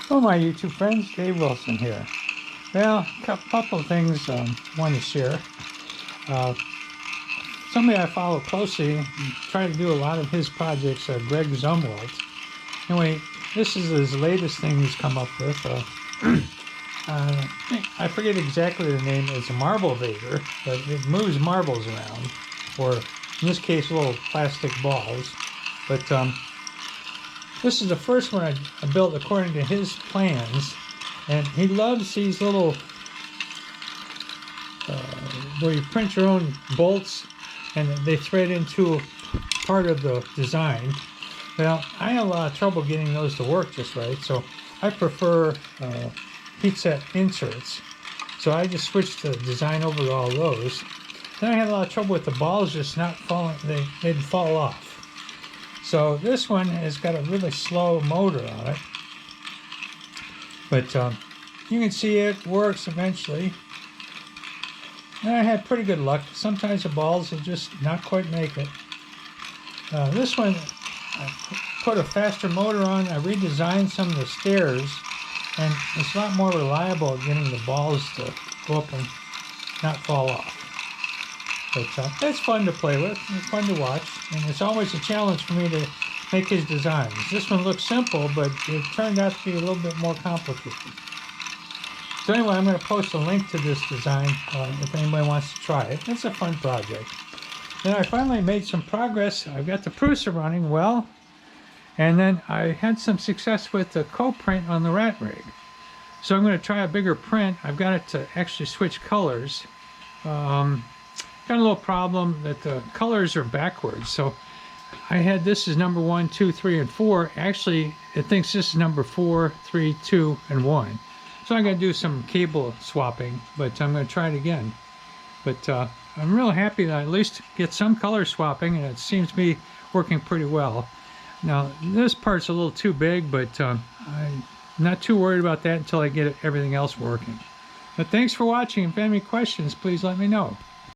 Hello my YouTube friends, Dave Wilson here. Well, a couple of things I want to share. Somebody I follow closely, try to do a lot of his projects, Greg Zumwalt. Anyway, this is his latest thing he's come up with. I forget exactly the name. It's a Marblevator, but it moves marbles around, or in this case, little plastic balls. But this is the first one I built according to his plans, and he loves these little where you print your own bolts and they thread into part of the design. Well, I had a lot of trouble getting those to work just right, so I prefer heat set inserts. So I just switched the design over to all those. Then I had a lot of trouble with the balls just not falling, they'd fall off. So this one has got a really slow motor on it, but you can see it works eventually. And I had pretty good luck. Sometimes the balls will just not quite make it. This one, I put a faster motor on. I redesigned some of the stairs, and it's a lot more reliable at getting the balls to go up and not fall off. But it's fun to play with, it's fun to watch, and it's always a challenge for me to make his designs. This one looks simple, but it turned out to be a little bit more complicated. So anyway, I'm going to post a link to this design if anybody wants to try it. It's a fun project. Then I finally made some progress. I've got the Prusa running well, and then I had some success with the CoPrint on the rat rig. So I'm going to try a bigger print. I've got it to actually switch colors. Got a little problem that the colors are backwards. So I had this as number 1, 2, 3, and 4. Actually, it thinks this is number 4, 3, 2, and 1. So I'm going to do some cable swapping, but I'm going to try it again. But I'm real happy that I at least get some color swapping, and it seems to be working pretty well. Now, this part's a little too big, but I'm not too worried about that until I get everything else working. But thanks for watching. If you have any questions, please let me know.